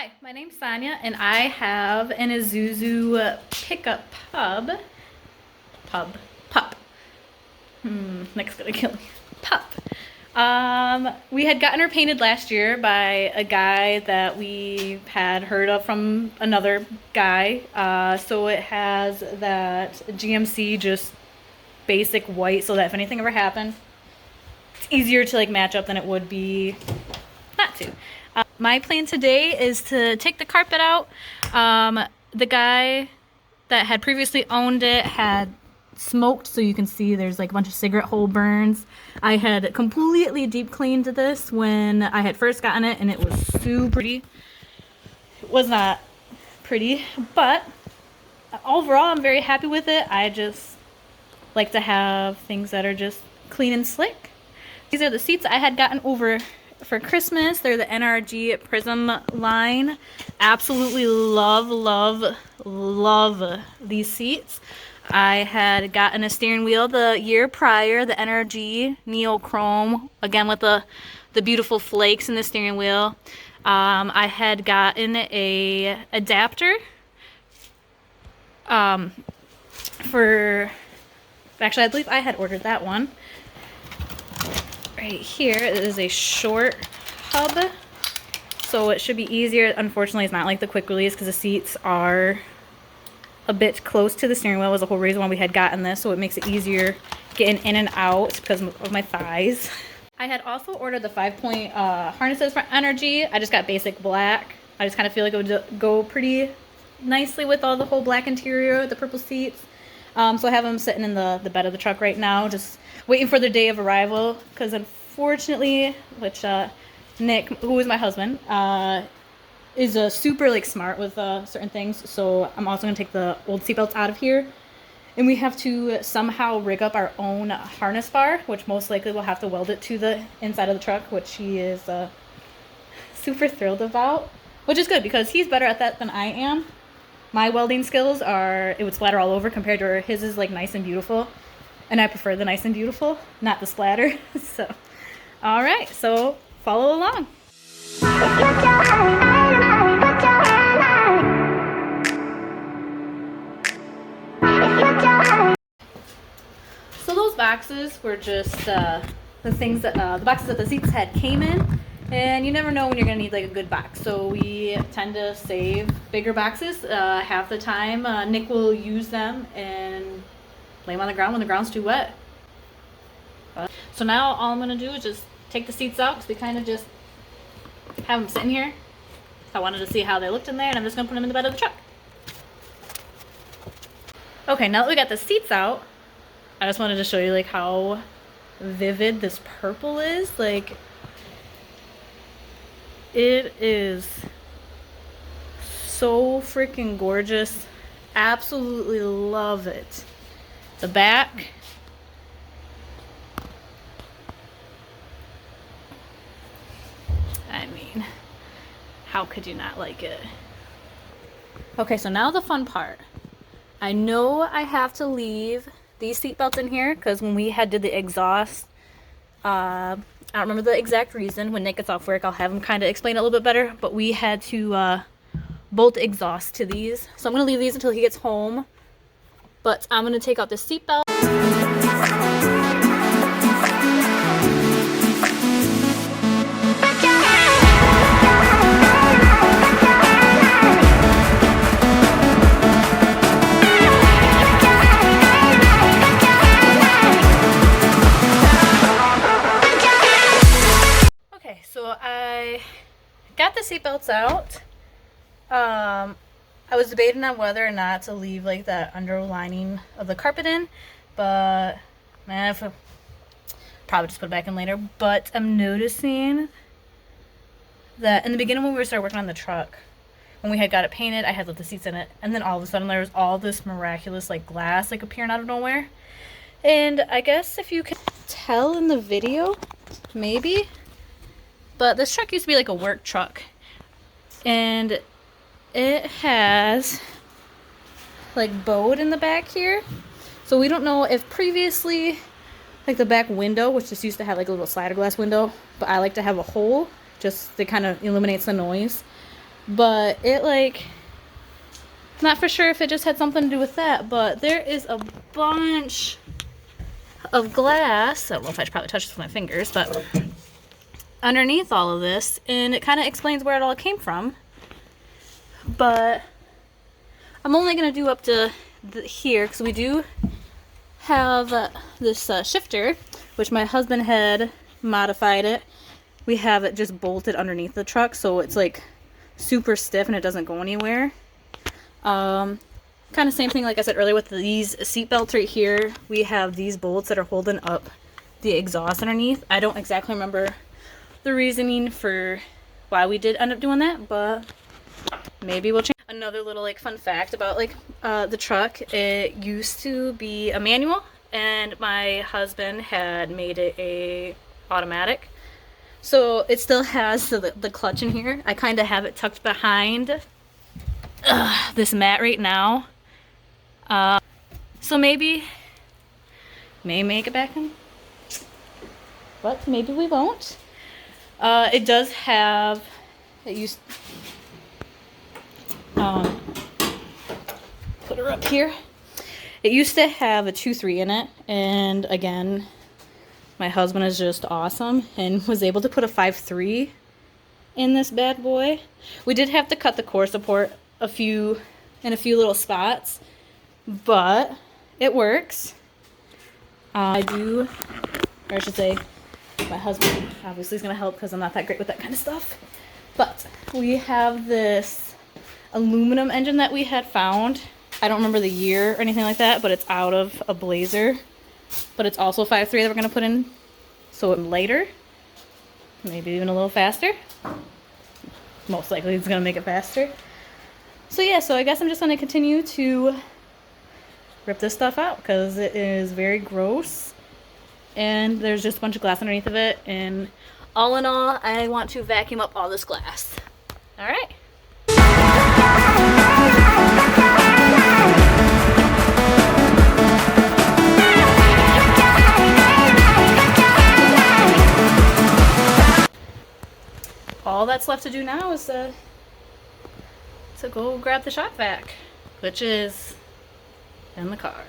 Hi, my name's Sonia, and I have an Isuzu pickup pup. Nick's gonna kill me. Pup. We had gotten her painted last year by a guy that we had heard of from another guy. So it has that GMC just basic white, so that if anything ever happened, it's easier to like match up than it would be not to. My plan today is to take the carpet out. The guy that had previously owned it had smoked, so you can see there's like a bunch of cigarette hole burns. I had completely deep cleaned this when I had first gotten it, and it was super pretty. It was not pretty, but overall I'm very happy with it. I just like to have things that are just clean and slick. These are the seats I had gotten over for Christmas. They're the NRG Prism line. Absolutely love these seats. I had gotten a steering wheel the year prior, the NRG Neo Chrome, again with the beautiful flakes in the steering wheel. I had gotten a adapter for, actually I believe I had ordered that one. Right here is a short hub, so it should be easier. Unfortunately, it's not like the quick release because the seats are a bit close to the steering wheel. Was the whole reason why we had gotten this, so it makes it easier getting in and out because of my thighs. I had also ordered the 5-point harnesses for NRG. I just got basic black. I just kind of feel like it would go pretty nicely with all the whole black interior, the purple seats. So I have them sitting in the bed of the truck right now, just waiting for their day of arrival, because unfortunately, which Nick, who is my husband, is super like smart with certain things, so I'm also going to take the old seatbelts out of here, and we have to somehow rig up our own harness bar, which most likely we'll have to weld it to the inside of the truck, which he is super thrilled about, which is good because he's better at that than I am. My welding skills are, it would splatter all over compared to his is like nice and beautiful. And I prefer the nice and beautiful, not the splatter. So, all right, so follow along. So those boxes were just the things that, the boxes that the seats had came in. And you never know when you're gonna need like a good box. So we tend to save bigger boxes. Half the time, Nick will use them and lay them on the ground when the ground's too wet. So now all I'm gonna do is just take the seats out because we kind of just have them sitting here. I wanted to see how they looked in there, and I'm just gonna put them in the bed of the truck. Okay, now that we got the seats out, I just wanted to show you like how vivid this purple is. Like, it is so freaking gorgeous. Absolutely love it. The back, I mean, how could you not like it? Okay, so now the fun part. I know I have to leave these seat belts in here because when we did the exhaust, I don't remember the exact reason. When Nick gets off work, I'll have him kind of explain it a little bit better, but we had to bolt exhaust to these. So I'm going to leave these until he gets home. But I'm going to take out the seatbelt. Okay, so I got the seatbelts out. I was debating on whether or not to leave like that underlining of the carpet in, but man, probably just put it back in later. But I'm noticing that in the beginning when we started working on the truck, when we had got it painted, I had left the seats in it, and then all of a sudden there was all this miraculous like glass like appearing out of nowhere. And I guess if you can tell in the video, maybe, but this truck used to be like a work truck, and it has like bowed in the back here, so we don't know if previously like the back window, which just used to have like a little slider glass window, but I like to have a hole just that kind of eliminates the noise. But it like, not for sure if it just had something to do with that, but there is a bunch of glass. I don't know if I should probably touch this with my fingers, but underneath all of this, and it kind of explains where it all came from. But I'm only going to do up to here because we do have this shifter, which my husband had modified it. We have it just bolted underneath the truck, so it's like super stiff and it doesn't go anywhere. Kind of same thing like I said earlier with these seat belts right here. We have these bolts that are holding up the exhaust underneath. I don't exactly remember the reasoning for why we did end up doing that, but maybe we'll change. Another little like fun fact about like the truck, it used to be a manual and my husband had made it a automatic. So it still has the clutch in here. I kind of have it tucked behind this mat right now. So maybe may make it back in, but maybe we won't. It does have, it used, put her up here. It used to have a 2.3 in it, and again, my husband is just awesome and was able to put a 5.3 in this bad boy. We did have to cut the core support in a few little spots, but it works. I should say, my husband obviously is going to help because I'm not that great with that kind of stuff. But we have this aluminum engine that we had found. I don't remember the year or anything like that, but it's out of a Blazer. But it's also 5.3 that we're going to put in, so later, maybe even a little faster. Most likely it's going to make it faster. So yeah, so I guess I'm just going to continue to rip this stuff out because it is very gross. And there's just a bunch of glass underneath of it. And all in all, I want to vacuum up all this glass. All right. All that's left to do now is to go grab the shop vac, which is in the car.